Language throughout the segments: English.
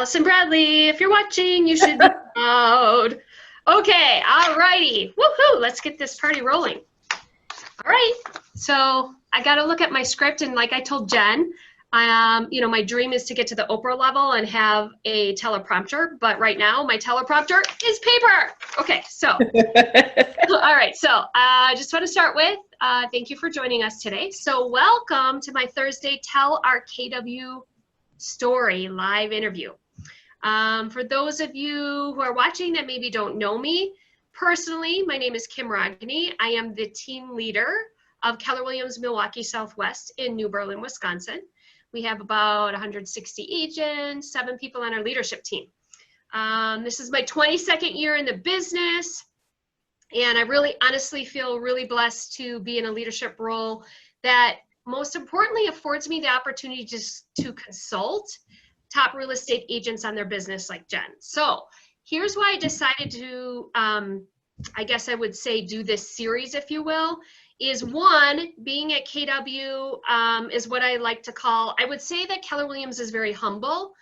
Allison Bradley, if you're watching, you should be proud. Okay, all righty. Woohoo! Let's get this party rolling. All right, so I got to look at my script, and like I told Jen, my dream is to get to the Oprah level and have a teleprompter, but right now my teleprompter is paper. Okay, so, all right, so I just want to start with, thank you for joining us today. So welcome to my Thursday Tell Our KW Story live interview. For those of you who are watching that maybe don't know me personally, my name is Kim Rogne. I am the team leader of Keller Williams Milwaukee Southwest in New Berlin, Wisconsin. We have about 160 agents, 7 people on our leadership team. This is my 22nd year in the business, and I really honestly feel really blessed to be in a leadership role that most importantly affords me the opportunity just to consult top real estate agents on their business like Jen. So here's why I decided to, I guess I would say do this series, if you will, is one, being at KW is what I like to call, I would say that Keller Williams is very humble.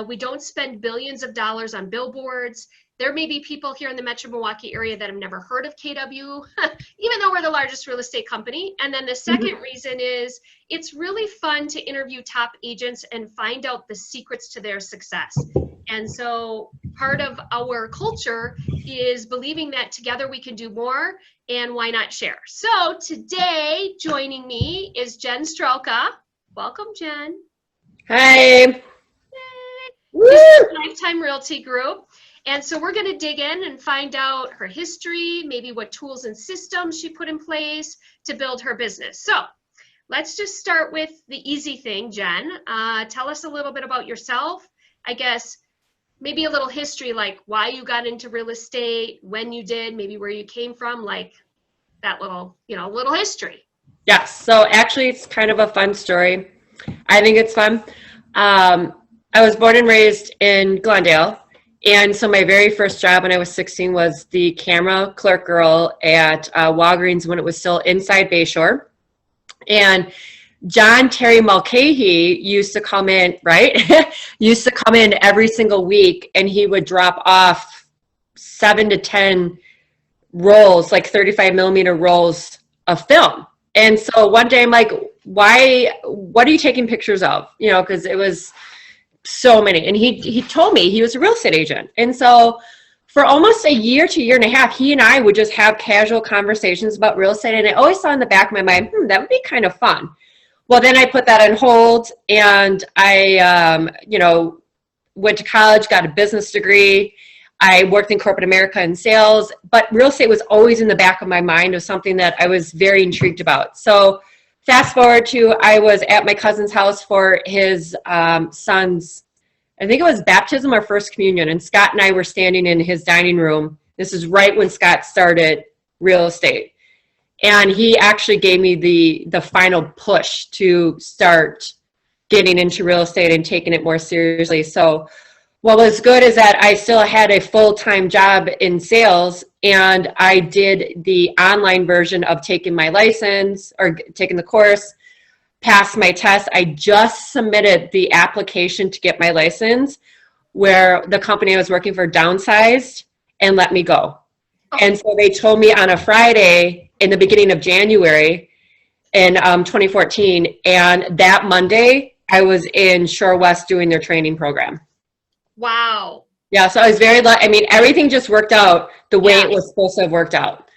We don't spend billions of dollars on billboards. There may be people here in the Metro Milwaukee area that have never heard of KW, even though we're the largest real estate company. And then the second reason is it's really fun to interview top agents and find out the secrets to their success. And so part of our culture is believing that together we can do more, and why not share? So today joining me is Jen Strelka. Welcome, Jen. Hi. This is Lifetime Realty Group. And so we're going to dig in and find out her history, maybe what tools and systems she put in place to build her business. So let's just start with the easy thing, Jen. Tell us a little bit about yourself. I guess maybe a little history, like why you got into real estate, when you did, maybe where you came from, like that little, little history. Yes. So actually, it's kind of a fun story. I think it's fun. I was born and raised in Glendale. And so my very first job when I was 16 was the camera clerk girl at Walgreens when it was still inside Bayshore. And John Terry Mulcahy used to come in, right? Used to come in every single week, and he would drop off 7 to 10 rolls, like 35 millimeter rolls of film. And so one day I'm like, what are you taking pictures of? Because it was so many. And he told me he was a real estate agent. And so for almost a year to year and a half, he and I would just have casual conversations about real estate. And I always saw in the back of my mind, that would be kind of fun. Well, then I put that on hold, and I, went to college, got a business degree. I worked in corporate America in sales, but real estate was always in the back of my mind of something that I was very intrigued about. So fast forward to, I was at my cousin's house for his son's, I think it was baptism or first communion, and Scott and I were standing in his dining room. This is right when Scott started real estate. And he actually gave me the final push to start getting into real estate and taking it more seriously. So what was good is that I still had a full-time job in sales, and I did the online version of taking my license or taking the course, passed my test. I just submitted the application to get my license, where the company I was working for downsized and let me go. And so they told me on a Friday in the beginning of January in 2014, and that Monday I was in Shore West doing their training program. Wow. Yeah, so I was everything just worked out the way it was supposed to have worked out.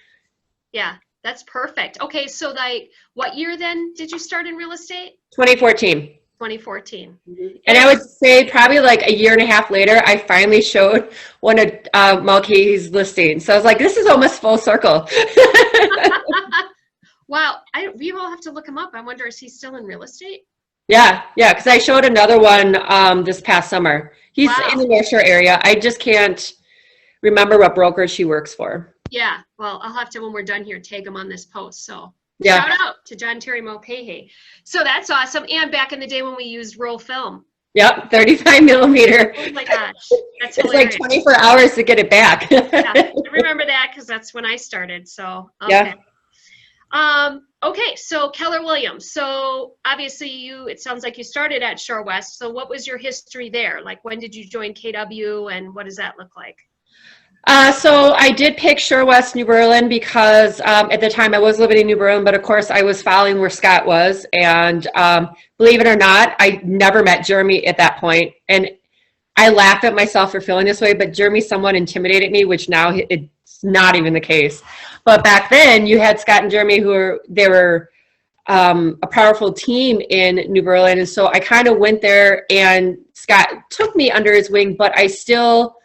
Yeah, that's perfect. Okay, so like what year then did you start in real estate? 2014. 2014. Mm-hmm. And I would say probably like a year and a half later, I finally showed one of Mulcahy's listings. So I was like, this is almost full circle. Wow, we all have to look him up. I wonder, is he still in real estate? Yeah, because I showed another one this past summer. He's in the North Shore area. I just can't remember what brokerage he works for. Yeah, well, I'll have to, when we're done here, tag him on this post. So shout out to John Terry Mulcahy. So that's awesome. And back in the day when we used roll film. Yep, 35 millimeter. Oh my gosh, that's it's hilarious. like 24 hours to get it back. Yeah, I remember that because that's when I started. So, okay. Yeah. Okay, so Keller Williams. So obviously it sounds like you started at Shore West. So what was your history there? Like when did you join KW and what does that look like? So I did pick Shore West, New Berlin because at the time I was living in New Berlin, but of course I was following where Scott was. And believe it or not, I never met Jeremy at that point. And I laugh at myself for feeling this way, but Jeremy somewhat intimidated me, which now it's not even the case. But back then you had Scott and Jeremy they were a powerful team in New Berlin. And so I kind of went there and Scott took me under his wing, but I still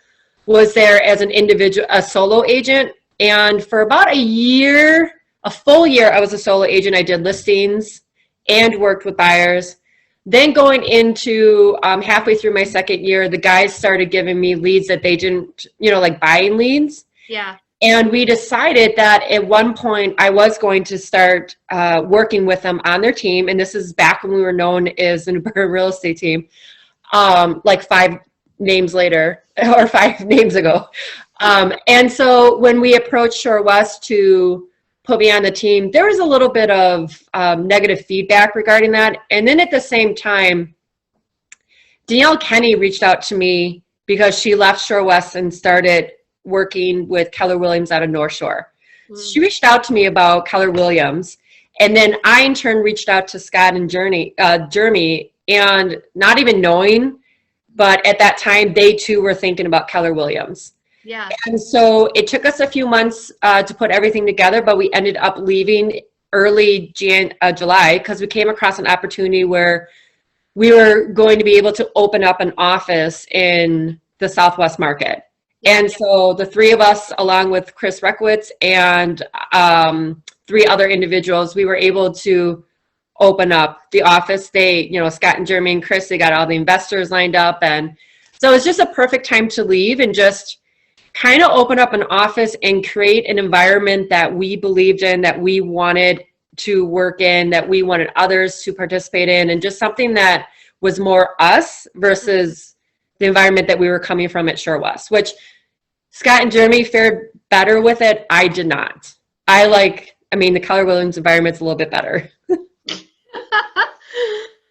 was there as an individual, a solo agent. And for about a full year, I was a solo agent. I did listings and worked with buyers. Then going into halfway through my second year, the guys started giving me leads that they didn't, like buying leads. Yeah. And we decided that at one point I was going to start working with them on their team. And this is back when we were known as an real estate team, like 5 names later or 5 names ago. And so when we approached Shore West to put me on the team, there was a little bit of negative feedback regarding that. And then at the same time, Danielle Kenny reached out to me because she left Shore West and started working with Keller Williams out of North Shore. She reached out to me about Keller Williams. And then I in turn reached out to Scott and Jeremy, and not even knowing, but at that time, they too were thinking about Keller Williams. Yeah. And so it took us a few months to put everything together, but we ended up leaving early July because we came across an opportunity where we were going to be able to open up an office in the Southwest market. And so the 3 of us, along with Chris Reckwitz and 3 other individuals, we were able to open up the office. They, Scott and Jeremy and Chris, they got all the investors lined up. And so it was just a perfect time to leave and just kind of open up an office and create an environment that we believed in, that we wanted to work in, that we wanted others to participate in, and just something that was more us versus the environment that we were coming from at Shore West, which Scott and Jeremy fared better with it. I did not. The Keller Williams environment's a little bit better.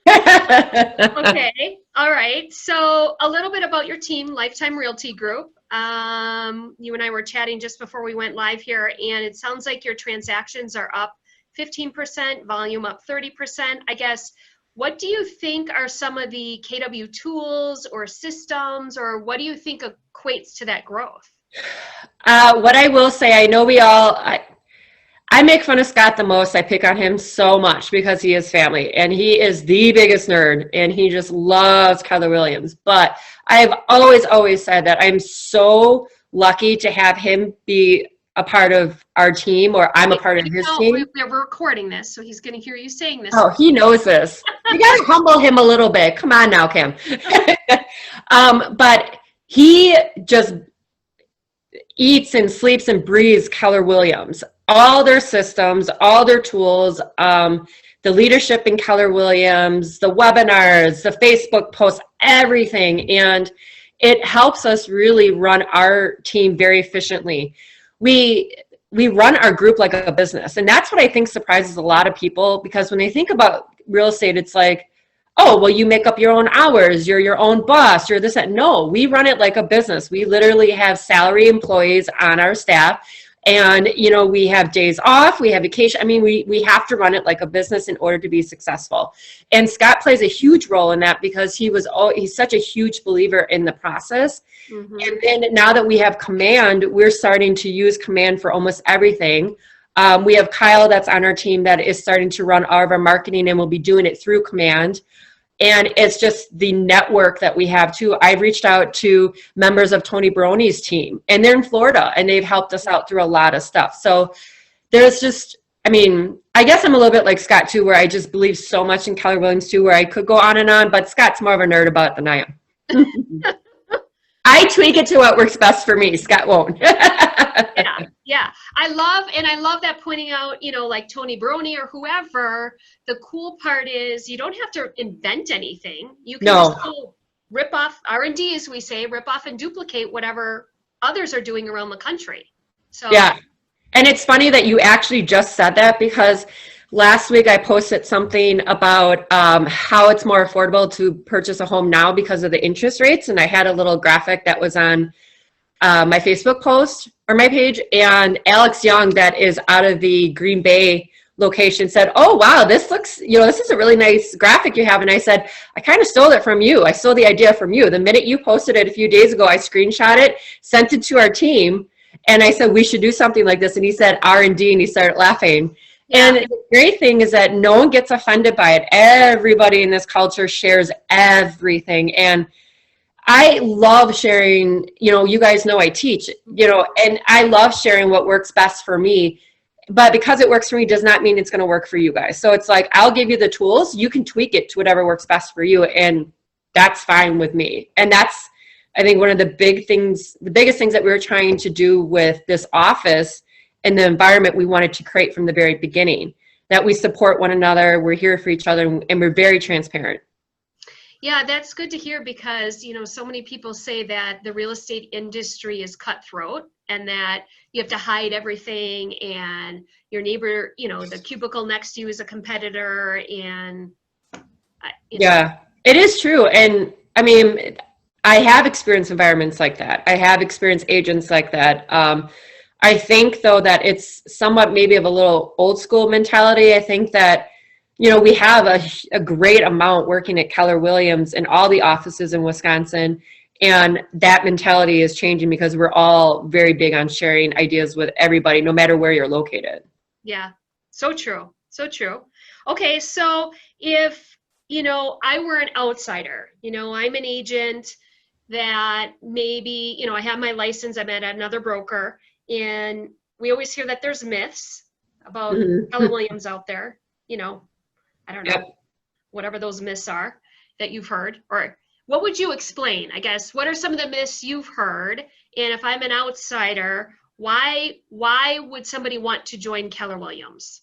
Okay. All right. So a little bit about your team, Lifetime Realty Group. You and I were chatting just before we went live here, and it sounds like your transactions are up 15%, volume up 30%. I guess, what do you think are some of the KW tools or systems, or what do you think equates to that growth? What I will say, I know I make fun of Scott the most. I pick on him so much because he is family and he is the biggest nerd and he just loves Keller Williams. But I've always said that I'm so lucky to have him be a part of our team, or I'm a part of his team. We're recording this, so he's going to hear you saying this. Oh, he knows this. You got to humble him a little bit. Come on now, Kim. But he just eats and sleeps and breathes Keller Williams. All their systems, all their tools, the leadership in Keller Williams, the webinars, the Facebook posts, everything. And it helps us really run our team very efficiently. We run our group like a business. And that's what I think surprises a lot of people, because when they think about real estate, it's like, oh, well, you make up your own hours, you're your own boss, you're this, that. No, we run it like a business. We literally have salary employees on our staff. And, we have days off, we have vacation. We have to run it like a business in order to be successful. And Scott plays a huge role in that because he's such a huge believer in the process. Mm-hmm. And then now that we have Command, we're starting to use Command for almost everything. We have Kyle that's on our team that is starting to run all of our marketing, and we'll be doing it through Command. And it's just the network that we have too. I've reached out to members of Tony Baroni's team, and they're in Florida, and they've helped us out through a lot of stuff. So there's just, I guess I'm a little bit like Scott too, where I just believe so much in Keller Williams too, where I could go on and on, but Scott's more of a nerd about it than I am. I tweak it to what works best for me. Scott won't. Yeah. I love that pointing out, like Tony Baroni or whoever. The cool part is you don't have to invent anything. You can just go rip off R&D, as we say, rip off and duplicate whatever others are doing around the country. So yeah. And it's funny that you actually just said that, because last week I posted something about how it's more affordable to purchase a home now because of the interest rates. And I had a little graphic that was on my Facebook post or my page. And Alex Young, that is out of the Green Bay location, said, "Oh, wow, this looks, this is a really nice graphic you have." And I said, "I kind of stole it from you. I stole the idea from you. The minute you posted it a few days ago, I screenshot it, sent it to our team. And I said, we should do something like this." And he said, R&D, and he started laughing. Yeah. And the great thing is that no one gets offended by it. Everybody in this culture shares everything. And I love sharing, you guys know I teach, and I love sharing what works best for me. But because it works for me does not mean it's going to work for you guys. So it's like, I'll give you the tools. You can tweak it to whatever works best for you. And that's fine with me. And that's, I think, one of the biggest things that we were trying to do with this office and the environment we wanted to create from the very beginning, that we support one another, we're here for each other, and we're very transparent. Yeah, that's good to hear, because, so many people say that the real estate industry is cutthroat and that you have to hide everything, and your neighbor, the cubicle next to you is a competitor. And yeah, it is true. And I mean, I have experienced environments like that. I have experienced agents like that. I think, though, that it's somewhat maybe of a little old school mentality. I think that, we have a great amount working at Keller Williams and all the offices in Wisconsin. And that mentality is changing because we're all very big on sharing ideas with everybody, no matter where you're located. Yeah, so true. So true. Okay, so if, I were an outsider, I'm an agent that maybe, I have my license, I'm at another broker, and we always hear that there's myths about Keller Williams out there, I don't know, yep, whatever those myths are that you've heard. Or what would you explain, I guess? What are some of the myths you've heard? And if I'm an outsider, why would somebody want to join Keller Williams?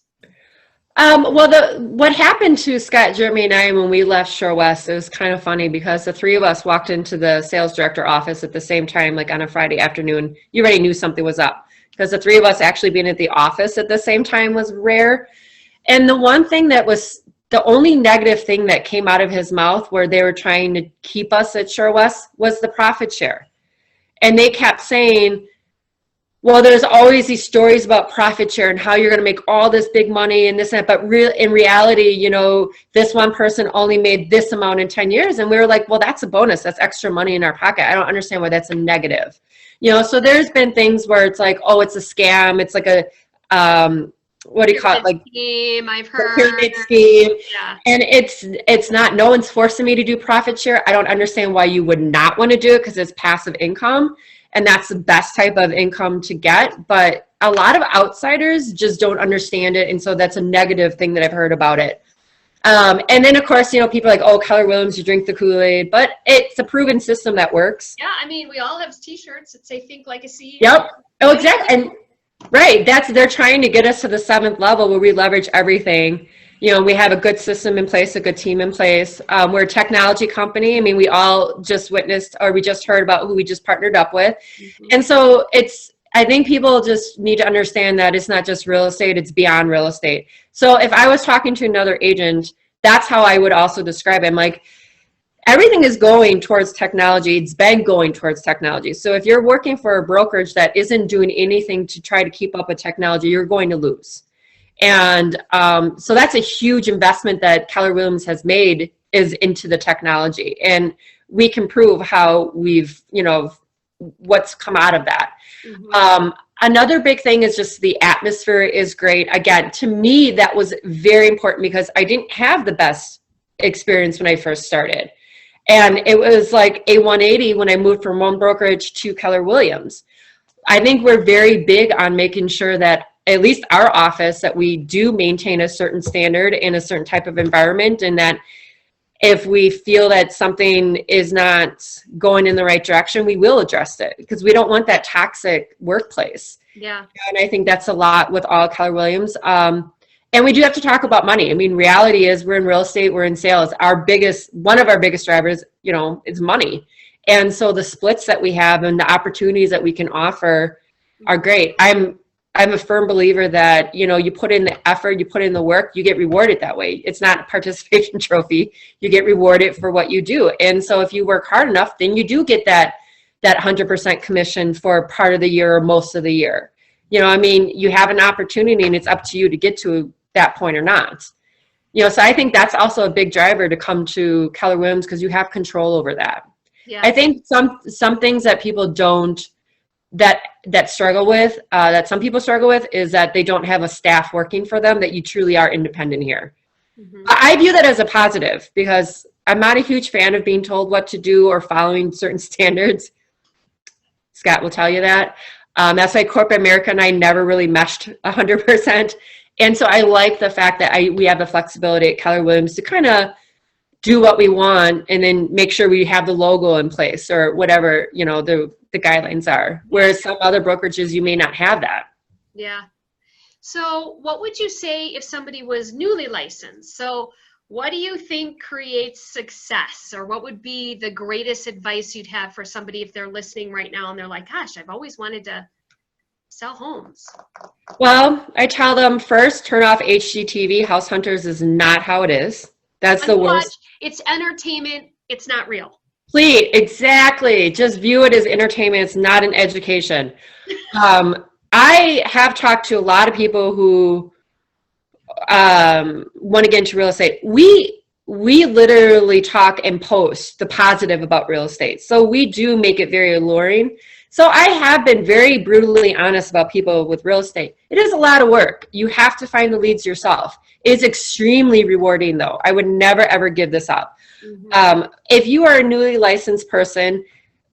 Well, what happened to Scott, Jeremy, and I when we left Shore West, it was kind of funny because the three of us walked into the sales director office at the same time, like on a Friday afternoon. You already knew something was up because the three of us actually being at the office at the same time was rare. And the one thing that was the only negative thing that came out of his mouth where they were trying to keep us at Shore West was the profit share. And they kept saying, well, there's always these stories about profit share and how you're going to make all this big money and this and that. But in reality, this one person only made this amount in 10 years. And we were like, well, that's a bonus. That's extra money in our pocket. I don't understand why that's a negative. So there's been things where it's like, oh, it's a scam. It's like a, what do you call it? Like scheme, I've heard. Pyramid scheme. Yeah. And it's not, no one's forcing me to do profit share. I don't understand why you would not want to do it because it's passive income. And that's the best type of income to get. But a lot of outsiders just don't understand it. And so that's a negative thing that I've heard about it. And then, of course, people are like, oh, Keller Williams, you drink the Kool-Aid. But it's a proven system that works. Yeah, I mean, we all have T-shirts that say think like a CEO. Yep. Oh, exactly. And right. They're trying to get us to the 7th level where we leverage everything. We have a good system in place, a good team in place. We're a technology company. I mean, we all just witnessed, or we just heard about who we just partnered up with. Mm-hmm. And so I think people just need to understand that it's not just real estate, it's beyond real estate. So if I was talking to another agent, that's how I would also describe it. I'm like, everything is going towards technology. It's been going towards technology. So if you're working for a brokerage that isn't doing anything to try to keep up with technology, you're going to lose. And so that's a huge investment that Keller Williams has made is into the technology. And we can prove how we've, what's come out of that. Mm-hmm. Another big thing is just the atmosphere is great. Again, to me, that was very important because I didn't have the best experience when I first started. And it was like a 180 when I moved from one brokerage to Keller Williams. I think we're very big on making sure that at least our office, that we do maintain a certain standard in a certain type of environment, and that if we feel that something is not going in the right direction, we will address it because we don't want that toxic workplace. Yeah. And I think that's a lot with all Keller Williams. And we do have to talk about money. I mean, reality is we're in real estate, we're in sales. One of our biggest drivers, is money. And so the splits that we have and the opportunities that we can offer are great. I'm a firm believer that, you know, you put in the effort, you put in the work, you get rewarded that way. It's not a participation trophy. You get rewarded for what you do. And so if you work hard enough, then you do get that 100% commission for part of the year or most of the year. You know, I mean, you have an opportunity and it's up to you to get to that point or not. You know, so I think that's also a big driver to come to Keller Williams, because you have control over that. Yeah. I think some things that people don't, that struggle with, that some people struggle with, is that they don't have a staff working for them, that you truly are independent here. Mm-hmm. I view that as a positive, because I'm not a huge fan of being told what to do or following certain standards. Scott will tell you that. That's why corporate America and I never really meshed 100%. And so I like the fact that we have the flexibility at Keller Williams to kind of do what we want and then make sure we have the logo in place or whatever, you know, the guidelines are. Whereas some other brokerages, you may not have that. Yeah. So what would you say if somebody was newly licensed? So what do you think creates success, or what would be the greatest advice you'd have for somebody if they're listening right now and they're like, gosh, I've always wanted to sell homes? Well, I tell them, first, turn off HGTV. House Hunters is not how it is. That's the worst. It's entertainment. It's not real. Please, exactly. Just view it as entertainment. It's not an education. I have talked to a lot of people who want to get into real estate. We literally talk and post the positive about real estate. So we do make it very alluring. So I have been very brutally honest about people with real estate. It is a lot of work. You have to find the leads yourself. It's extremely rewarding, though. I would never, ever give this up. Mm-hmm. If you are a newly licensed person,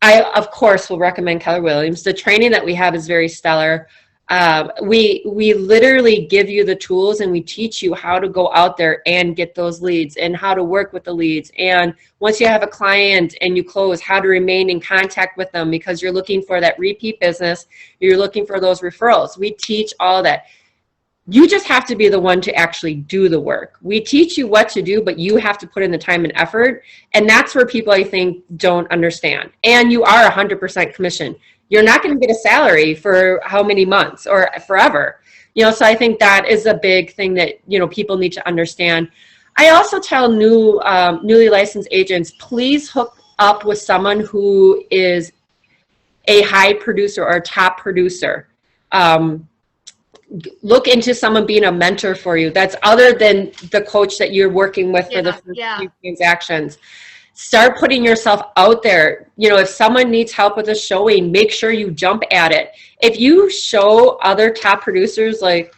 I, of course, will recommend Keller Williams. The training that we have is very stellar. We literally give you the tools, and we teach you how to go out there and get those leads and how to work with the leads. And once you have a client and you close, how to remain in contact with them, because you're looking for that repeat business. You're looking for those referrals. We teach all that. You just have to be the one to actually do the work. We teach you what to do, but you have to put in the time and effort. And that's where people, I think, don't understand. And you are 100% commission. You're not going to get a salary for how many months or forever. You know, so I think that is a big thing that, you know, people need to understand. I also tell newly licensed agents, please hook up with someone who is a high producer or a top producer. Look into someone being a mentor for you. That's other than the coach that you're working with for the first few transactions. Start putting yourself out there. You know, if someone needs help with a showing, make sure you jump at it. If you show other top producers like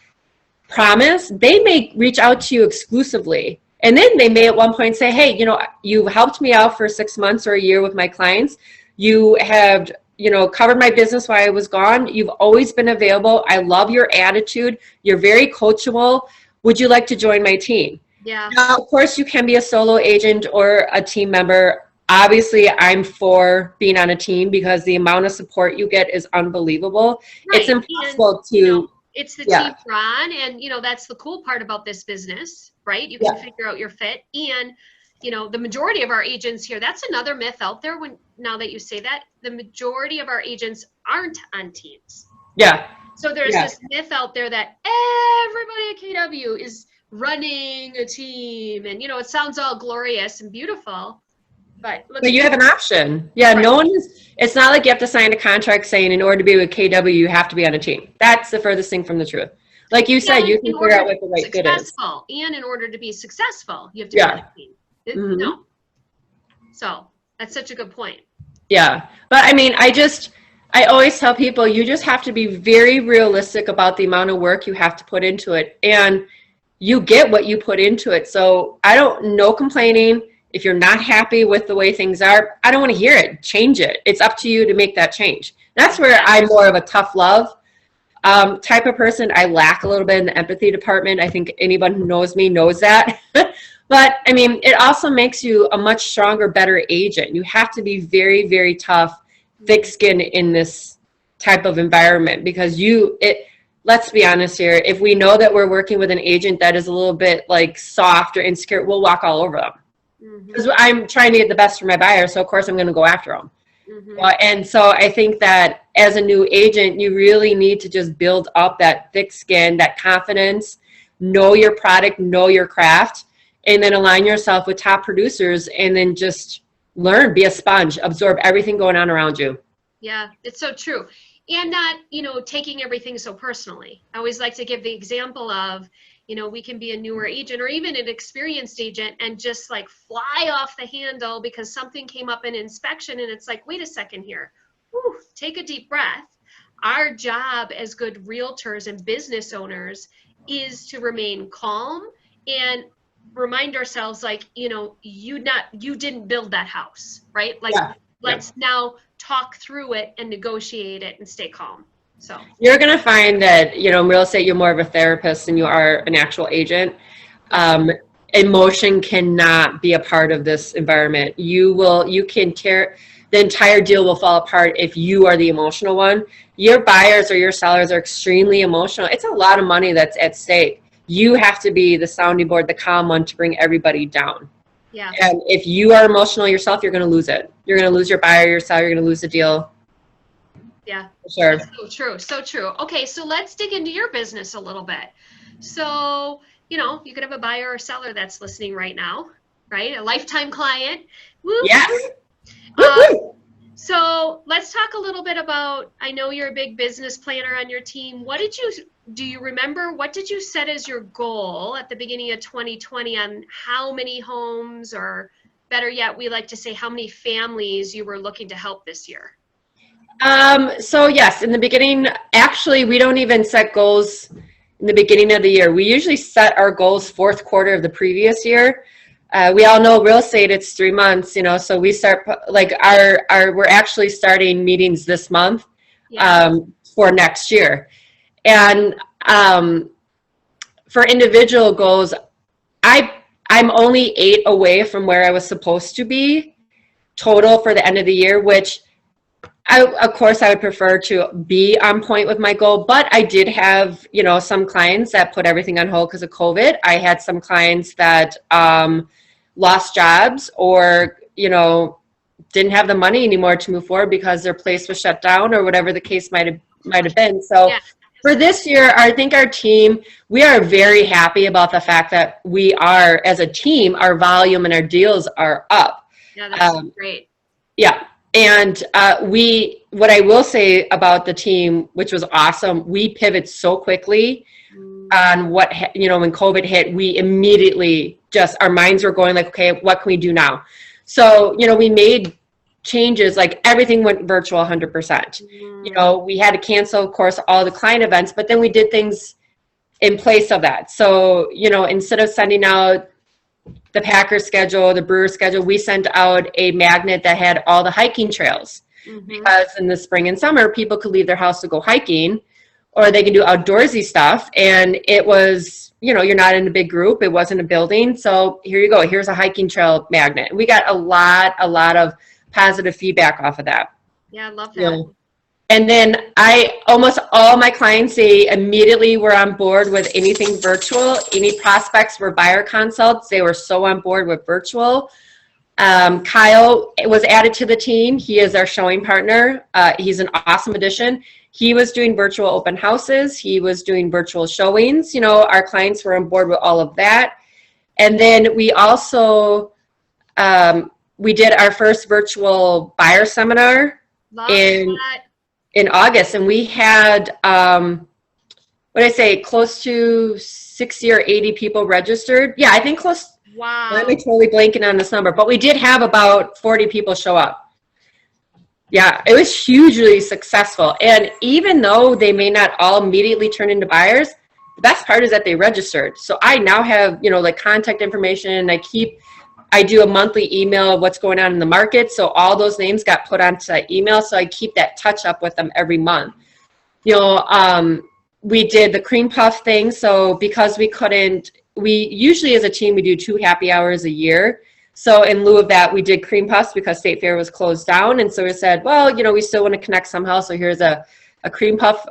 promise, they may reach out to you exclusively. And then they may at one point say, hey, you know, you helped me out for 6 months or a year with my clients. You have, you know, covered my business while I was gone. You've always been available. I love your attitude. You're very coachable. Would you like to join my team? Yeah. Now, of course, you can be a solo agent or a team member. Obviously, I'm for being on a team because the amount of support you get is unbelievable. Right. It's impossible to... You know, it's the team you're on, and, you know, that's the cool part about this business, right? You can figure out your fit. And, you know, the majority of our agents here, that's another myth out there. Now that you say that, the majority of our agents aren't on teams. Yeah. So there's this myth out there that everybody at KW is running a team, and, you know, it sounds all glorious and beautiful, but you have an option. Yeah, right. No one is, it's not like you have to sign a contract saying in order to be with KW, you have to be on a team. That's the furthest thing from the truth. Like you said, you can figure out what the right fit is. And in order to be successful, you have to be on a team. Mm-hmm. No. So that's such a good point. Yeah. But I mean, I always tell people, you just have to be very realistic about the amount of work you have to put into it. And you get what you put into it. So no complaining. If you're not happy with the way things are, I don't want to hear it. Change it. It's up to you to make that change. That's where I'm more of a tough love type of person. I lack a little bit in the empathy department. I think anyone who knows me knows that. But I mean, it also makes you a much stronger, better agent. You have to be very, very tough, thick-skinned in this type of environment, because let's be honest here. If we know that we're working with an agent that is a little bit like soft or insecure, we'll walk all over them. Because I'm trying to get the best for my buyer, so of course I'm going to go after them. And so I think that as a new agent, you really need to just build up that thick skin, that confidence, know your product, know your craft, and then align yourself with top producers, and then just learn, be a sponge, absorb everything going on around you. Yeah, it's so true. And not, taking everything so personally. I always like to give the example of, we can be a newer agent or even an experienced agent and just like fly off the handle because something came up in inspection, and it's like, wait a second here. Whew, take a deep breath. Our job as good realtors and business owners is to remain calm and remind ourselves, like, you didn't build that house, right? Like, let's now talk through it and negotiate it and stay calm. So you're going to find that, in real estate, you're more of a therapist than you are an actual agent. Emotion cannot be a part of this environment. The entire deal will fall apart if you are the emotional one. Your buyers or your sellers are extremely emotional. It's a lot of money that's at stake. You have to be the sounding board, the calm one to bring everybody down. Yeah. And if you are emotional yourself, you're going to lose it. You're going to lose your buyer, your seller, you're going to lose the deal. Yeah. For sure. That's so true. So true. Okay. So let's dig into your business a little bit. So, you could have a buyer or seller that's listening right now, right? A lifetime client. Woo. Yes. So let's talk a little bit about, I know you're a big business planner on your team. Do you remember, what did you set as your goal at the beginning of 2020 on how many homes, or better yet, we like to say how many families you were looking to help this year? So yes, in the beginning, actually, we don't even set goals in the beginning of the year. We usually set our goals fourth quarter of the previous year. We all know real estate, it's 3 months, so we start, like, we're actually starting meetings this month, for next year. And for individual goals, I'm only 8 away from where I was supposed to be total for the end of the year, which of course I would prefer to be on point with my goal, but I did have, some clients that put everything on hold because of COVID. I had some clients that lost jobs or, didn't have the money anymore to move forward because their place was shut down or whatever the case might have been. So for this year, I think our team, we are very happy about the fact that we are, as a team, our volume and our deals are up. Yeah, that's great. Yeah. And what I will say about the team, which was awesome, we pivot so quickly on when COVID hit, we immediately our minds were going like, okay, what can we do now? So, we made changes, like everything went virtual 100%. We had to cancel, of course, all the client events, but then we did things in place of that. So, instead of sending out the Packers schedule, the Brewers schedule, we sent out a magnet that had all the hiking trails, because in the spring and summer, people could leave their house to go hiking, or they can do outdoorsy stuff. And it was, you're not in a big group. It wasn't a building. So here you go. Here's a hiking trail magnet. We got a lot of positive feedback off of that. Yeah, I love that. And then almost all my clients, they immediately were on board with anything virtual. Any prospects were buyer consults. They were so on board with virtual. Kyle was added to the team. He is our showing partner. He's an awesome addition. He was doing virtual open houses. He was doing virtual showings. Our clients were on board with all of that. And then we also, we did our first virtual buyer seminar in August, and we had, close to 60 or 80 people registered. Yeah, I think close. Wow. I'm totally blanking on this number, but we did have about 40 people show up. Yeah, it was hugely successful. And even though they may not all immediately turn into buyers, the best part is that they registered. So I now have, contact information. I do a monthly email of what's going on in the market. So all those names got put onto that email. So I keep that touch up with them every month. We did the cream puff thing. So because we usually as a team, we do 2 happy hours a year. So in lieu of that, we did cream puffs because State Fair was closed down. And so we said, well, we still want to connect somehow. So here's a cream puff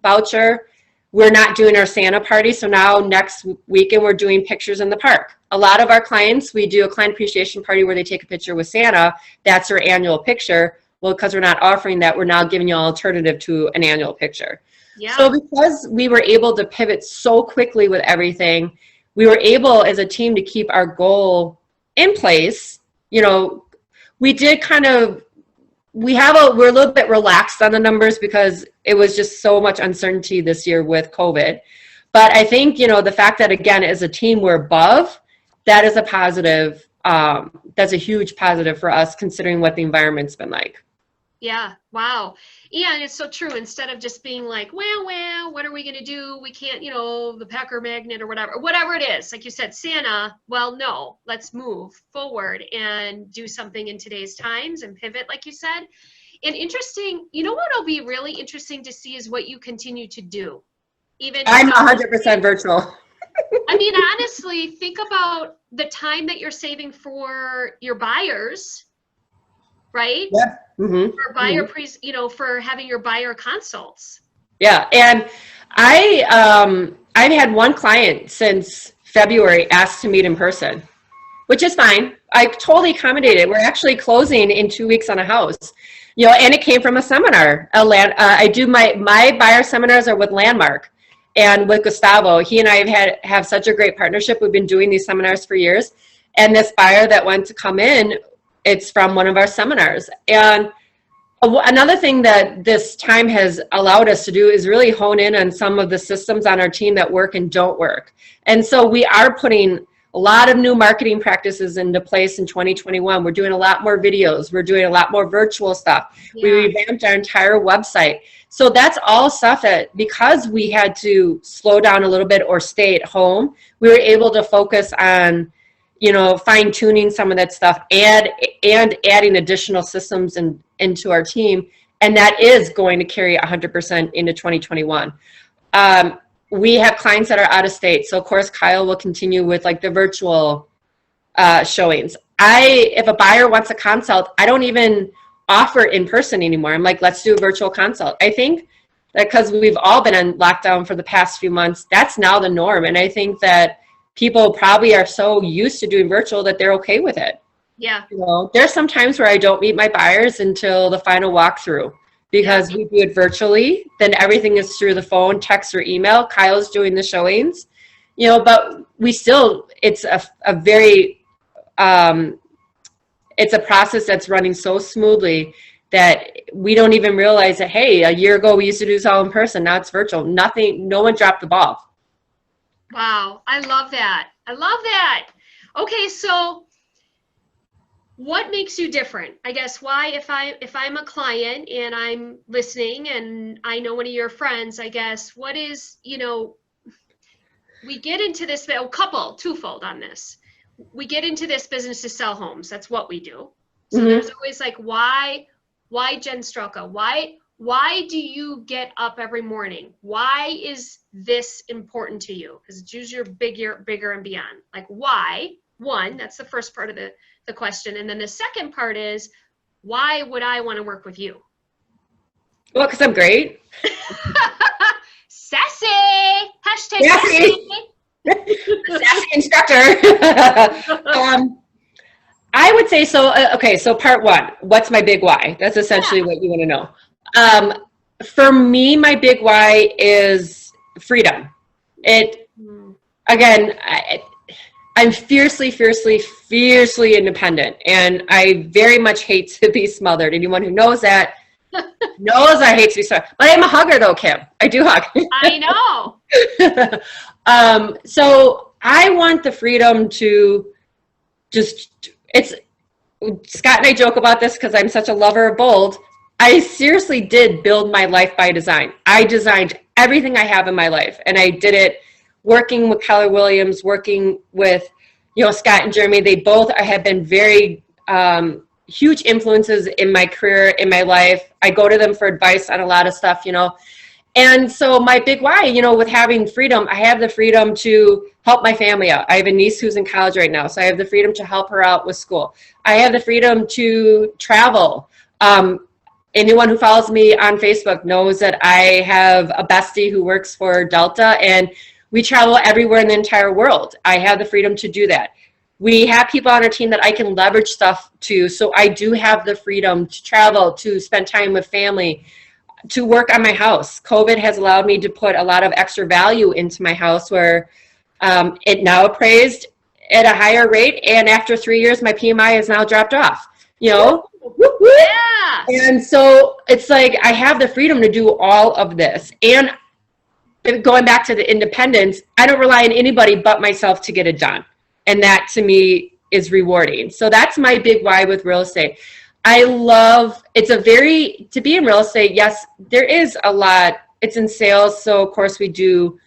voucher. We're not doing our Santa party. So now next weekend, we're doing pictures in the park. A lot of our clients, we do a client appreciation party where they take a picture with Santa. That's their annual picture. Well, because we're not offering that, we're now giving you an alternative to an annual picture. Yeah. So because we were able to pivot so quickly with everything, we were able as a team to keep our goal in place. You know, we did kind of, we're a little bit relaxed on the numbers because it was just so much uncertainty this year with COVID. But I think, you know, the fact that, again, as a team, we're above, that is a positive. That's a huge positive for us considering what the environment's been like. Yeah. Wow. Yeah. And it's so true. Instead of just being like, well, what are we going to do? We can't, you know, the Packer magnet or whatever it is. Like you said, Santa, well, no, let's move forward and do something in today's times and pivot, like you said. And interesting, you know what'll be really interesting to see is what you continue to do. Even I'm 100% virtual. I mean, honestly, think about the time that you're saving for your buyers, right? Yeah. Mm-hmm. For buyer for having your buyer consults. Yeah, and I've had one client since February ask to meet in person, which is fine. I totally accommodated. We're actually closing in 2 weeks on a house, you know, and it came from a seminar. I do my buyer seminars are with Landmark and with Gustavo. He and I have such a great partnership. We've been doing these seminars for years, and this buyer that went to come in, it's from one of our seminars. And another thing that this time has allowed us to do is really hone in on some of the systems on our team that work and don't work. And so we are putting a lot of new marketing practices into place in 2021. We're doing a lot more videos. We're doing a lot more virtual stuff. Yeah. We revamped our entire website. So that's all stuff that, because we had to slow down a little bit or stay at home, we were able to focus on, you know, fine tuning some of that stuff and adding additional systems into our team. And that is going to carry 100% into 2021. We have clients that are out of state. So of course, Kyle will continue with like the virtual showings. If a buyer wants a consult, I don't even offer in person anymore. I'm like, let's do a virtual consult. I think that because we've all been in lockdown for the past few months, that's now the norm. And I think that people probably are so used to doing virtual that they're okay with it. Yeah. You know, there's some times where I don't meet my buyers until the final walkthrough because we do it virtually. Then everything is through the phone, text, or email. Kyle's doing the showings, you know, but we still, it's a very, it's a process that's running so smoothly that we don't even realize that, hey, a year ago we used to do this all in person. Now it's virtual. No one dropped the ball. Wow. I love that. I love that. Okay. So what makes you different? I guess if I'm a client and I'm listening and I know one of your friends, I guess, what is, you know, we get into this, twofold on this. We get into this business to sell homes. That's what we do. So there's always like, why Jen Strelka? Why do you get up every morning? Why is this important to you? Because it's usually bigger and beyond. Like why? One, that's the first part of the question. And then the second part is, why would I want to work with you? Well, because I'm great. Sassy! Hashtag sassy! Sassy instructor. I would say so. Okay, so part one, what's my big why? That's essentially what you want to know. For me, my big why is freedom. I'm fiercely independent, and I very much hate to be smothered. Anyone who knows that knows I hate to be smothered. But I'm a hugger, though, Kim. I do hug. I know. So I want the freedom to Scott and I joke about this because I'm such a lover of bold. I seriously did build my life by design. I designed everything I have in my life, and I did it working with Keller Williams, working with, Scott and Jeremy. They both have been very huge influences in my career, in my life. I go to them for advice on a lot of stuff, And so my big why, with having freedom, I have the freedom to help my family out. I have a niece who's in college right now, so I have the freedom to help her out with school. I have the freedom to travel. Anyone who follows me on Facebook knows that I have a bestie who works for Delta, and we travel everywhere in the entire world. I have the freedom to do that. We have people on our team that I can leverage stuff to. So I do have the freedom to travel, to spend time with family, to work on my house. COVID has allowed me to put a lot of extra value into my house where it now appraised at a higher rate. And after 3 years, my PMI has now dropped off, you know? Yeah. And so it's like I have the freedom to do all of this. And going back to the independence, I don't rely on anybody but myself to get it done. And that to me is rewarding. So that's my big why with real estate. I love, to be in real estate, yes, there is a lot. It's in sales. So of course we do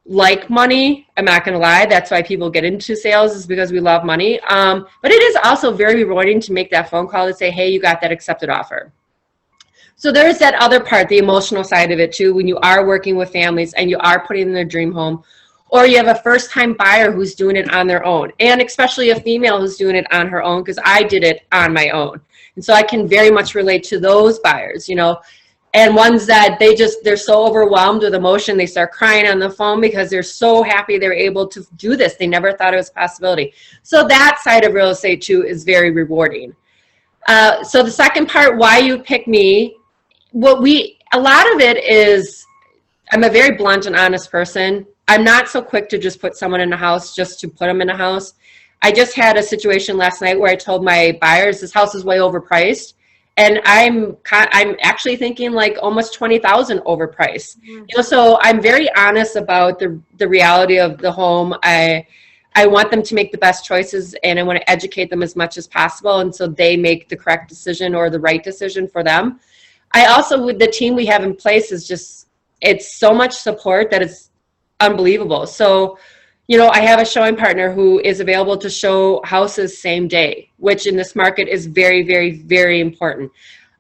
like money. I'm not going to lie. That's why people get into sales, is because we love money. But it is also very rewarding to make that phone call to say, hey, you got that accepted offer. So there's that other part, the emotional side of it too, when you are working with families and you are putting in their dream home, or you have a first-time buyer who's doing it on their own, and especially a female who's doing it on her own, because I did it on my own. And so I can very much relate to those buyers, you know, and ones that they're so overwhelmed with emotion, they start crying on the phone because they're so happy they're able to do this. They never thought it was a possibility. So that side of real estate too is very rewarding. So the second part, why you pick me, a lot of it is, I'm a very blunt and honest person. I'm not so quick to just put someone in a house just to put them in a house. I just had a situation last night where I told my buyers this house is way overpriced, and I'm actually thinking like almost $20,000 overpriced. You know, so I'm very honest about the reality of the home. I want them to make the best choices, and I want to educate them as much as possible, and so they make the correct decision or the right decision for them. I also, with the team we have in place, is just, it's so much support that it's unbelievable. So, you know, I have a showing partner who is available to show houses same day, which in this market is very, very, very important.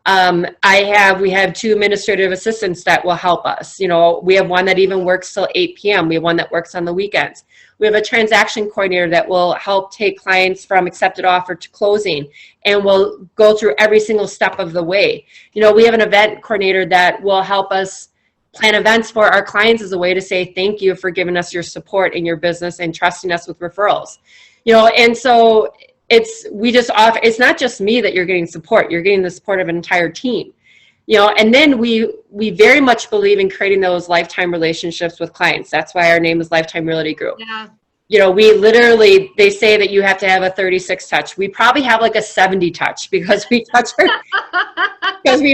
We have 2 administrative assistants that will help us. You know, we have one that even works till 8 p.m. We have one that works on the weekends. We have a transaction coordinator that will help take clients from accepted offer to closing, and will go through every single step of the way. You know, we have an event coordinator that will help us plan events for our clients as a way to say thank you for giving us your support in your business and trusting us with referrals. You know, and so it's not just me that you're getting support, you're getting the support of an entire team. You know, and then we very much believe in creating those lifetime relationships with clients. That's why our name is Lifetime Realty Group. Yeah. You know, they say that you have to have a 36 touch. We probably have like a 70 touch because we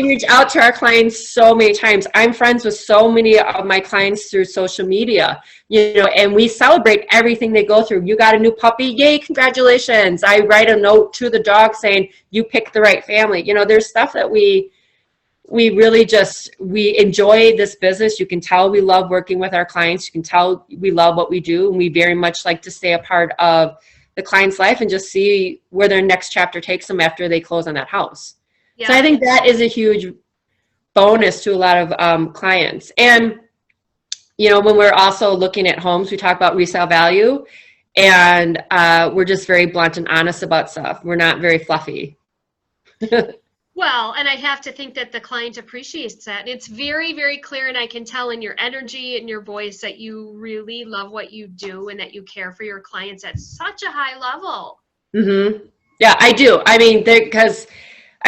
reach out to our clients so many times. I'm friends with so many of my clients through social media, you know, and we celebrate everything they go through. You got a new puppy? Yay, congratulations. I write a note to the dog saying you picked the right family. You know, there's stuff that we really we enjoy this business. You can tell we love working with our clients. You can tell we love what we do, and we very much like to stay a part of the client's life and just see where their next chapter takes them after they close on that house. Yeah. So I think that is a huge bonus to a lot of clients. And, you know, when we're also looking at homes, we talk about resale value, and we're just very blunt and honest about stuff. We're not very fluffy. Well, and I have to think that the client appreciates that. It's very, very clear, and I can tell in your energy and your voice that you really love what you do and that you care for your clients at such a high level. Mm-hmm. Yeah, I do. I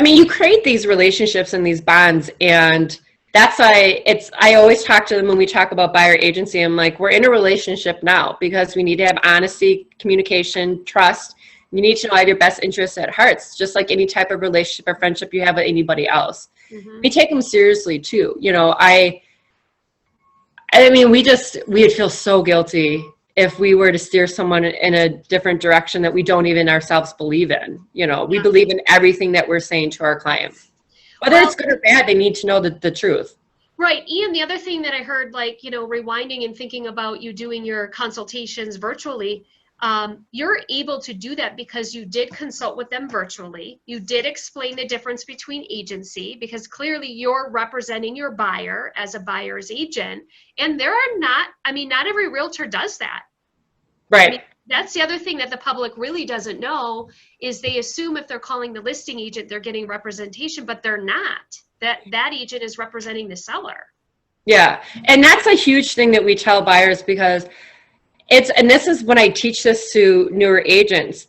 mean, you create these relationships and these bonds, and that's why I always talk to them when we talk about buyer agency. I'm like, we're in a relationship now because we need to have honesty, communication, trust. You need to know I have your best interests at heart, just like any type of relationship or friendship you have with anybody else. Mm-hmm. We take them seriously too. You know, I mean, we'd feel so guilty if we were to steer someone in a different direction that we don't even ourselves believe in. You know, we believe in everything that we're saying to our clients. Whether it's good or bad, they need to know the truth. Right. Ian, the other thing that I heard, like, you know, rewinding and thinking about you doing your consultations virtually, you're able to do that because you did consult with them virtually. You did explain the difference between agency, because clearly you're representing your buyer as a buyer's agent. And not every realtor does that. Right. I mean, that's the other thing that the public really doesn't know, is they assume if they're calling the listing agent, they're getting representation, but they're not. That agent is representing the seller. Yeah. And that's a huge thing that we tell buyers, because and this is when I teach this to newer agents,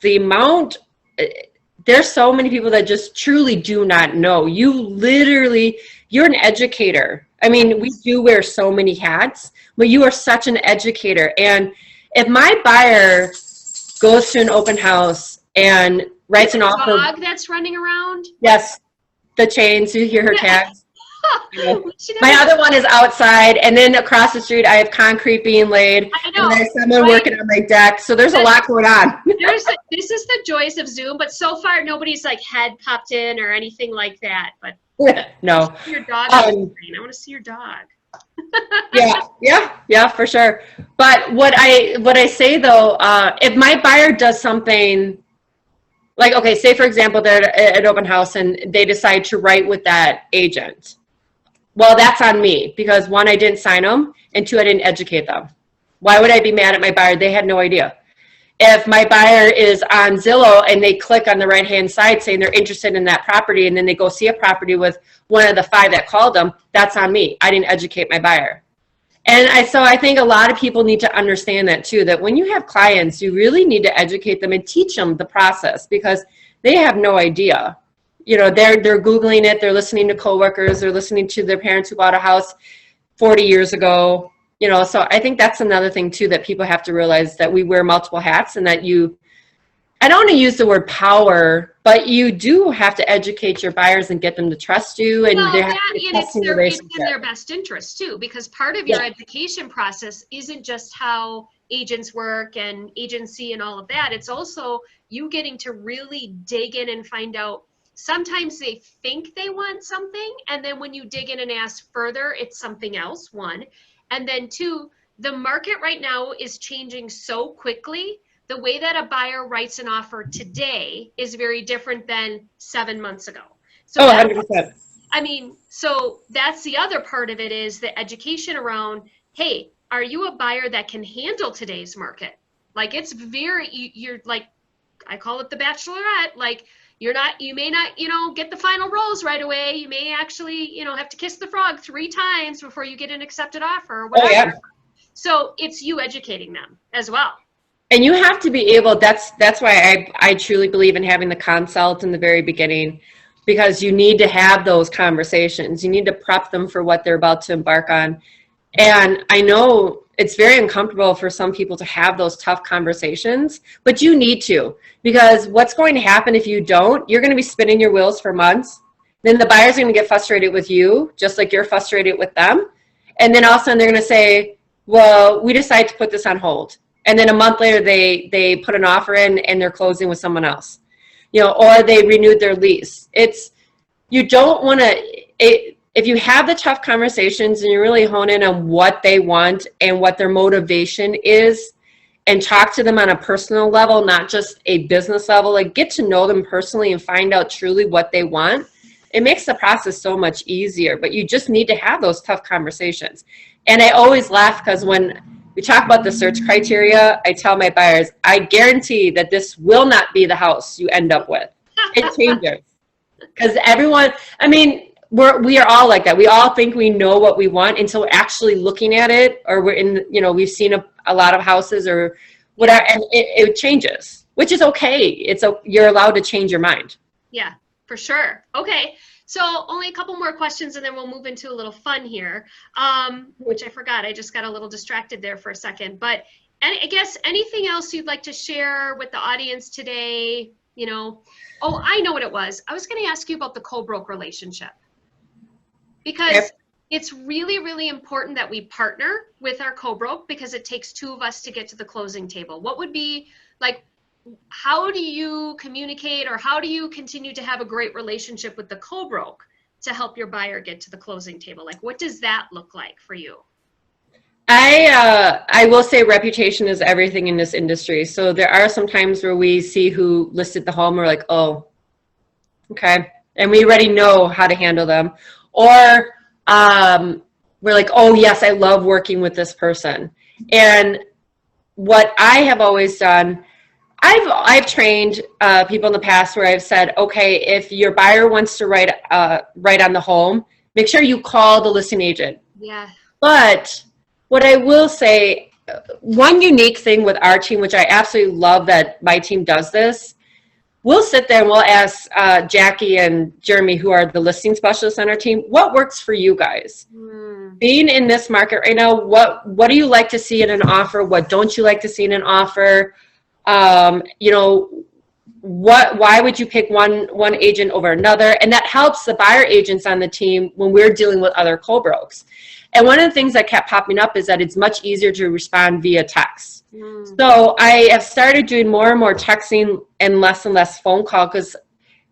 there's so many people that just truly do not know. You're an educator. I mean, we do wear so many hats, but you are such an educator. And if my buyer goes to an open house and writes an offer. Dog that's running around? Yes, the chains, you hear her tags. Oh, my other one is outside, and then across the street I have concrete being laid. I know, and there's someone working on my deck, so there's a lot going on. This is the joys of Zoom, but so far nobody's like head popped in or anything like that. But no. Your dog on the screen. I want to see your dog. yeah, for sure. But what I say though, if my buyer does something like, okay, say for example they're at an open house and they decide to write with that agent. Well, that's on me because one, I didn't sign them, and two, I didn't educate them. Why would I be mad at my buyer? They had no idea. If my buyer is on Zillow and they click on the right-hand side saying they're interested in that property, and then they go see a property with one of the 5 that called them, that's on me. I didn't educate my buyer. And so I think a lot of people need to understand that too, that when you have clients, you really need to educate them and teach them the process because they have no idea. You know, they're Googling it, they're listening to coworkers, they're listening to their parents who bought a house 40 years ago. You know, so I think that's another thing too that people have to realize, that we wear multiple hats, and that I don't want to use the word power, but you do have to educate your buyers and get them to trust you, and they have to be it's in their best interest too, because part of your education process isn't just how agents work and agency and all of that. It's also you getting to really dig in and find out. Sometimes they think they want something, and then when you dig in and ask further, it's something else, one. And then two, the market right now is changing so quickly. The way that a buyer writes an offer today is very different than 7 months ago. So 100%. I mean, so that's the other part of it, is the education around, hey, are you a buyer that can handle today's market? Like, it's you're like, I call it the Bachelorette, like, you may not, get the final rose right away. You may actually, have to kiss the frog 3 times before you get an accepted offer or whatever. Oh, yeah. So it's you educating them as well. And you have to be able, that's why I truly believe in having the consult in the very beginning, because you need to have those conversations. You need to prep them for what they're about to embark on. And I know it's very uncomfortable for some people to have those tough conversations, but you need to, because what's going to happen if you don't, you're going to be spinning your wheels for months. Then the buyer's going to get frustrated with you, just like you're frustrated with them. And then all of a sudden they're going to say, well, we decided to put this on hold. And then a month later, they put an offer in and they're closing with someone else, or they renewed their lease. You don't want to, if you have the tough conversations and you really hone in on what they want and what their motivation is, and talk to them on a personal level, not just a business level, like get to know them personally and find out truly what they want, it makes the process so much easier. But you just need to have those tough conversations. And I always laugh because when we talk about the search criteria, I tell my buyers, I guarantee that this will not be the house you end up with. It changes. Because everyone, I mean, we are all like that. We all think we know what we want until we're actually looking at it, or we're in, we've seen a lot of houses or whatever, and it changes, which is okay. You're allowed to change your mind. Yeah, for sure. Okay. So only a couple more questions and then we'll move into a little fun here, which I forgot. I just got a little distracted there for a second. But I guess anything else you'd like to share with the audience today? Oh, I know what it was. I was going to ask you about the co-broke relationship, because it's really, really important that we partner with our co-broke, because it takes 2 of us to get to the closing table. What would be like, how do you communicate, or how do you continue to have a great relationship with the co-broke to help your buyer get to the closing table? Like, what does that look like for you? I will say reputation is everything in this industry. So there are some times where we see who listed the home, we're like, oh, okay. And we already know how to handle them. Or we're like, oh yes, I love working with this person. And what I have always done, I've trained people in the past where I've said, okay, if your buyer wants to write on the home, make sure you call the listing agent. Yeah. But what I will say, one unique thing with our team, which I absolutely love that my team does this, we'll sit there and we'll ask Jackie and Jeremy, who are the listing specialists on our team, what works for you guys? Being in this market right now, what do you like to see in an offer? What don't you like to see in an offer? You know, why would you pick one agent over another? And that helps the buyer agents on the team when we're dealing with other co-brokes. And one of the things that kept popping up is that it's much easier to respond via text. So I have started doing more and more texting and less phone call, because if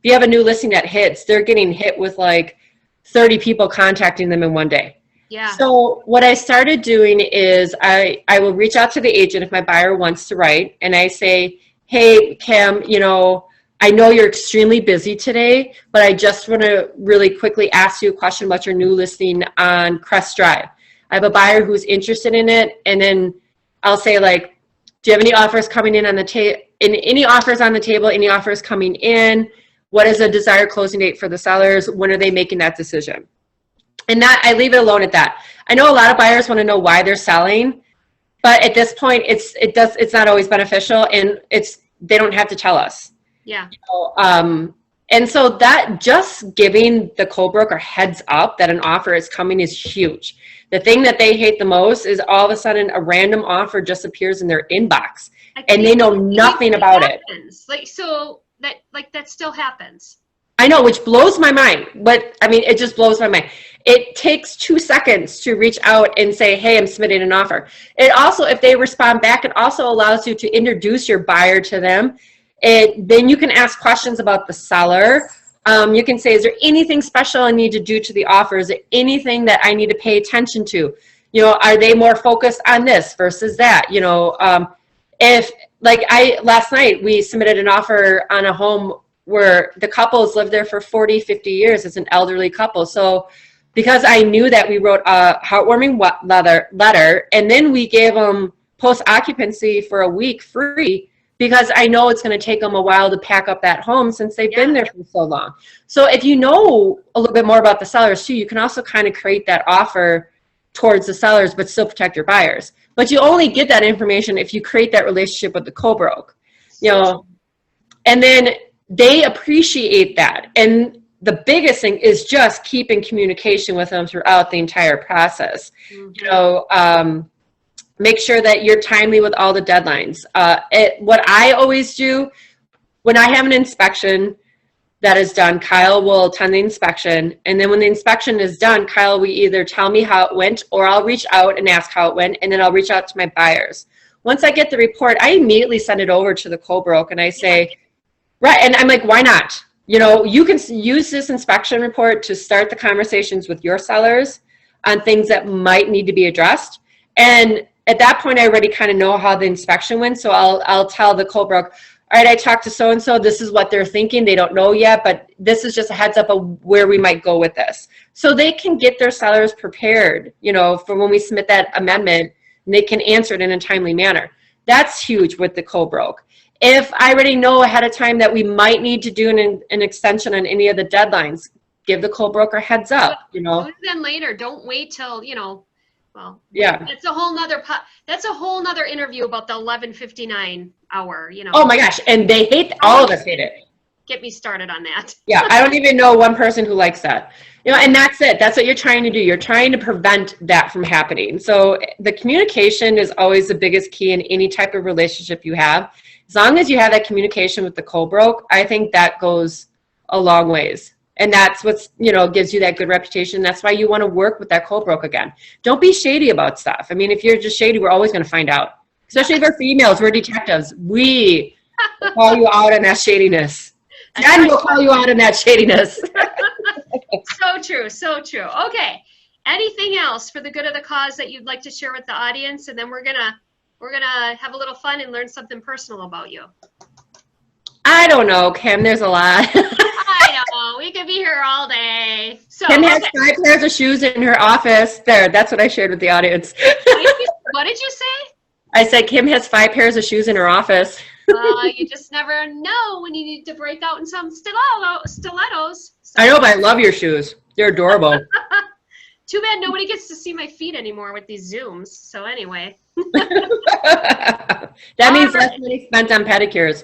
you have a new listing that hits, they're getting hit with like 30 people contacting them in one day. Yeah. So what I started doing is I will reach out to the agent if my buyer wants to write, and I say, hey, Kim, you know, I know you're extremely busy today, but I just want to really quickly ask you a question about your new listing on Crest Drive. I have a buyer who's interested in it, and then I'll say, like, do you have any offers coming in on the table? Any offers on the table? Any offers coming in? What is the desired closing date for the sellers? When are they making that decision? And that, I leave it alone at that. I know a lot of buyers want to know why they're selling, but at this point, it's not always beneficial, and they don't have to tell us. Yeah. You know, and so that just giving the co-broker heads up that an offer is coming is huge. The thing that they hate the most is all of a sudden a random offer just appears in their inbox and they know nothing about it. Like, so that still happens. I know, which blows my mind, but I mean, it just blows my mind. It takes 2 seconds to reach out and say, hey, I'm submitting an offer. It also, if they respond back, it also allows you to introduce your buyer to them. Then you can ask questions about the seller. You can say, is there anything special I need to do to the offer? Is there anything that I need to pay attention to? You know, are they more focused on this versus that? You know, if, like, last night we submitted an offer on a home where the couples lived there for 40, 50 years. It's an elderly couple. So because I knew that, we wrote a heartwarming letter, and then we gave them post-occupancy for a week free, because I know it's going to take them a while to pack up that home since they've been there for so long. So if you know a little bit more about the sellers too, you can also kind of create that offer towards the sellers, but still protect your buyers. But you only get that information if you create that relationship with the co-broke, you know, and then they appreciate that. And the biggest thing is just keeping communication with them throughout the entire process. You know, make sure that you're timely with all the deadlines. What I always do when I have an inspection that is done, Kyle will attend the inspection. And then when the inspection is done, Kyle will either tell me how it went, or I'll reach out and ask how it went. And then I'll reach out to my buyers. Once I get the report, I immediately send it over to the co-broke, and I say, right. And I'm like, why not? You know, you can use this inspection report to start the conversations with your sellers on things that might need to be addressed. And at that point, I already kind of know how the inspection went. So I'll tell the co-broke, all right, I talked to so-and-so. This is what they're thinking. They don't know yet, but this is just a heads up of where we might go with this. So they can get their sellers prepared, you know, for when we submit that amendment, and they can answer it in a timely manner. That's huge with the co-broke. If I already know ahead of time that we might need to do an extension on any of the deadlines, give the co-broker heads up, you know. Then later, don't wait till, you know, well, yeah, that's a whole nother interview about the 11:59 hour, you know. Oh my gosh, and they hate, all of us hate it. Get me started on that. Yeah, I don't even know one person who likes that. You know, and that's it. That's what you're trying to do. You're trying to prevent that from happening. So the communication is always the biggest key in any type of relationship you have. As long as you have that communication with the co-broke, I think that goes a long ways. And that's what's, you know, gives you that good reputation. That's why you want to work with that co-broke again. Don't be shady about stuff. I mean, if you're just shady, we're always going to find out. Especially if we're females, we're detectives. We will call you out on that shadiness. Jen will call you out on that shadiness. So true, so true. Okay. Anything else for the good of the cause that you'd like to share with the audience? And then we're gonna have a little fun and learn something personal about you. I don't know, Kim. There's a lot. I know. We could be here all day. So Kim has 5 pairs of shoes in her office. There, that's what I shared with the audience. What did you say? I said Kim has 5 pairs of shoes in her office. You just never know when you need to break out in some stilettos. So. I know, but I love your shoes. They're adorable. Too bad nobody gets to see my feet anymore with these Zooms. So anyway. That means less money spent on pedicures.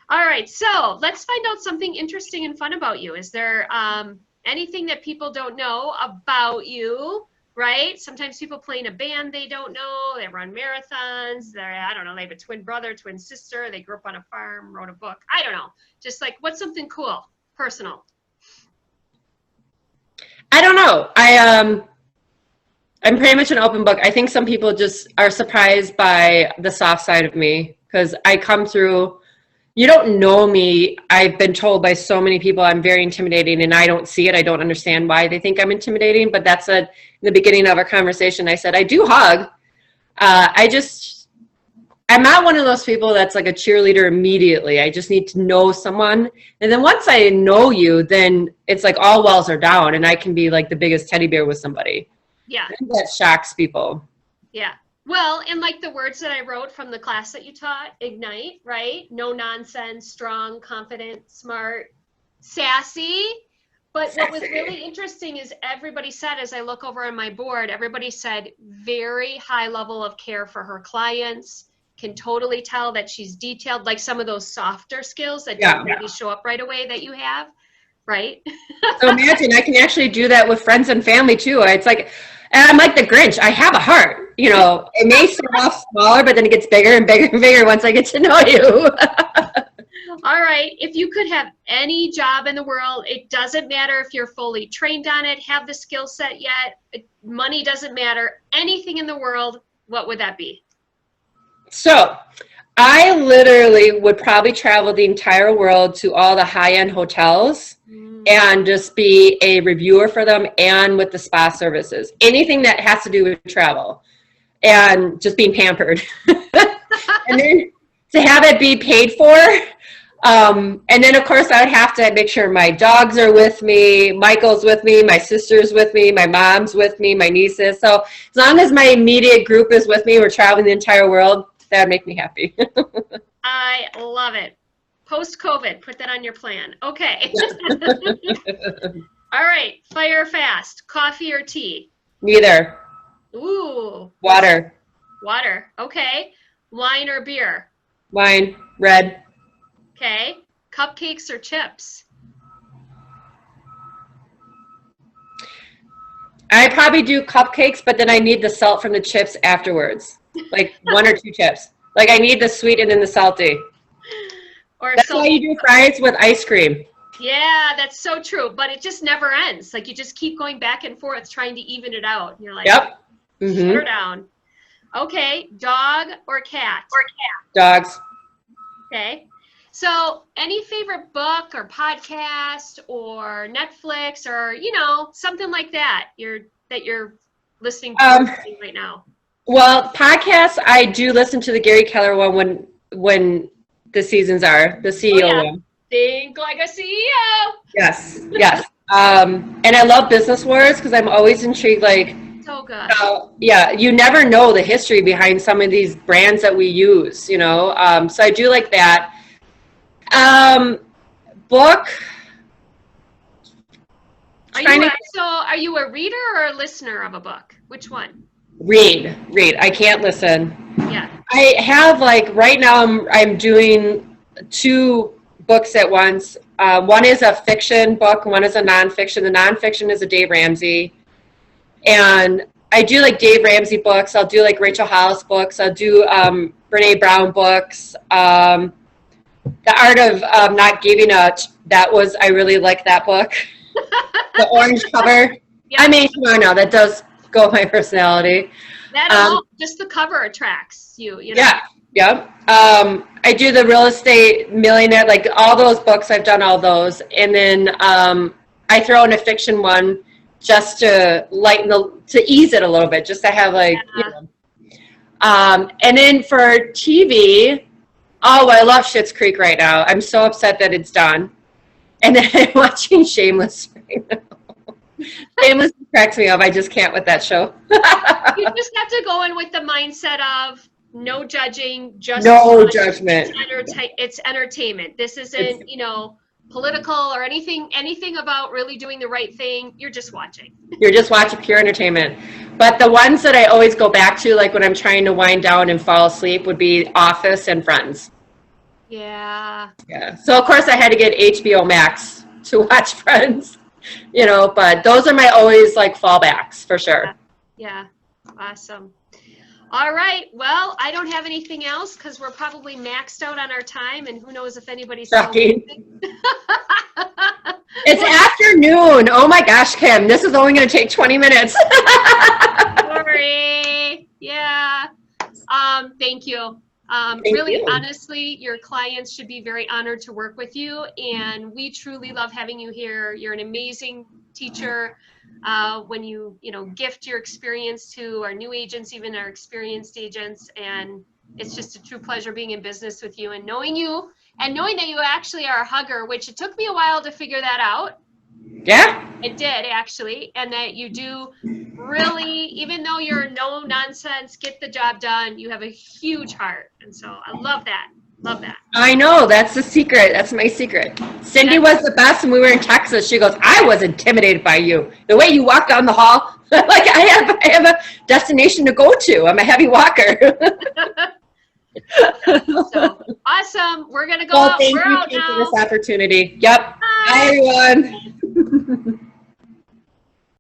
All right, so let's find out something interesting and fun about you. Is there anything that people don't know about you, right? Sometimes people play in a band they don't know, they run marathons, I don't know, they have a twin brother, twin sister, they grew up on a farm, wrote a book. I don't know. Just like, what's something cool, personal? I don't know. I'm pretty much an open book. I think some people just are surprised by the soft side of me because I come through, you don't know me. I've been told by so many people I'm very intimidating and I don't see it. I don't understand why they think I'm intimidating, but that's in the beginning of our conversation. I said, I do hug. I'm not one of those people that's like a cheerleader immediately. I just need to know someone. And then once I know you, then it's like all walls are down and I can be like the biggest teddy bear with somebody. Yeah. That shocks people. Yeah. Well, and like the words that I wrote from the class that you taught, ignite, right? No nonsense, strong, confident, smart, sassy. But what was really interesting is everybody said, as I look over on my board, everybody said very high level of care for her clients, can totally tell that she's detailed, like some of those softer skills that don't maybe show up right away that you have, right? So imagine I can actually do that with friends and family too. It's like, and I'm like the Grinch. I have a heart, you know, it may start off smaller, but then it gets bigger and bigger and bigger once I get to know you. All right. If you could have any job in the world, it doesn't matter if you're fully trained on it, have the skill set yet, money doesn't matter, anything in the world, what would that be? So I literally would probably travel the entire world to all the high-end hotels and just be a reviewer for them and with the spa services. Anything that has to do with travel and just being pampered. And then to have it be paid for. And then, of course, I would have to make sure my dogs are with me, Michael's with me, my sister's with me, my mom's with me, my nieces. So as long as my immediate group is with me, we're traveling the entire world, that would make me happy. I love it. Post-COVID, put that on your plan. Okay. All right. Fire fast. Coffee or tea? Neither. Ooh. Water. Water. Okay. Wine or beer? Wine. Red. Okay. Cupcakes or chips? I probably do cupcakes, but then I need the salt from the chips afterwards. Like 1 or 2 chips. Like I need the sweet and then the salty. Or that's why you do fries with ice cream. Yeah, that's so true. But it just never ends. Like you just keep going back and forth trying to even it out. And you're like, yep. Shut her down. Okay. Dog or cat? Dogs. Okay. So any favorite book or podcast or Netflix or, you know, something like that you're listening to right now? Well, podcasts, I do listen to the Gary Keller one when the seasons are, the CEO one. Think like a CEO. Yes, yes. And I love Business Wars because I'm always intrigued, like, so good. You never know the history behind some of these brands that we use, you know. So I do like that. Book. Are you a reader or a listener of a book? Which one? Read. I can't listen. Yeah. I have like right now I'm doing 2 books at once. One is a fiction book, one is a nonfiction. The nonfiction is a Dave Ramsey. And I do like Dave Ramsey books. I'll do like Rachel Hollis books. I'll do Brene Brown books. The Art of Not Giving Up. I really like that book. The orange cover. Yep. I mean, come on now, that does go with my personality. That just the cover attracts you know? Yeah. Yep. I do the Real Estate Millionaire, like all those books. I've done all those, and then I throw in a fiction one just to to ease it a little bit, just to have like, you know. And then for TV, I love Schitt's Creek right now. I'm so upset that it's done. And then I'm watching Shameless right now. Shameless cracks me up. I just can't with that show. You just have to go in with the mindset of no judging, just no judgment. It's entertainment. This isn't, political or anything about really doing the right thing. You're just watching. You're just watching pure entertainment. But the ones that I always go back to, like when I'm trying to wind down and fall asleep, would be Office and Friends. Yeah. Yeah. So of course I had to get HBO Max to watch Friends, but those are my always like fallbacks for sure. Yeah. Awesome. All right. Well, I don't have anything else because we're probably maxed out on our time, and who knows if anybody's still Shocking. It's afternoon. Oh my gosh, Kim, this is only going to take 20 minutes. Sorry. Yeah. Thank you. Really, honestly, your clients should be very honored to work with you, and we truly love having you here. You're an amazing teacher. When you gift your experience to our new agents, even our experienced agents, and it's just a true pleasure being in business with you and knowing you and knowing that you actually are a hugger, which it took me a while to figure that out. Yeah. It did actually, and that you do really, even though you're no nonsense, get the job done, you have a huge heart, and so I love that. Love that. I know, that's the secret. That's my secret. Cindy was the best when we were in Texas. She goes, I was intimidated by you. The way you walk down the hall, like I have a destination to go to. I'm a heavy walker. So awesome. We're gonna go Well, out. thank We're you out now. for this opportunity. Yep. Bye. Bye everyone.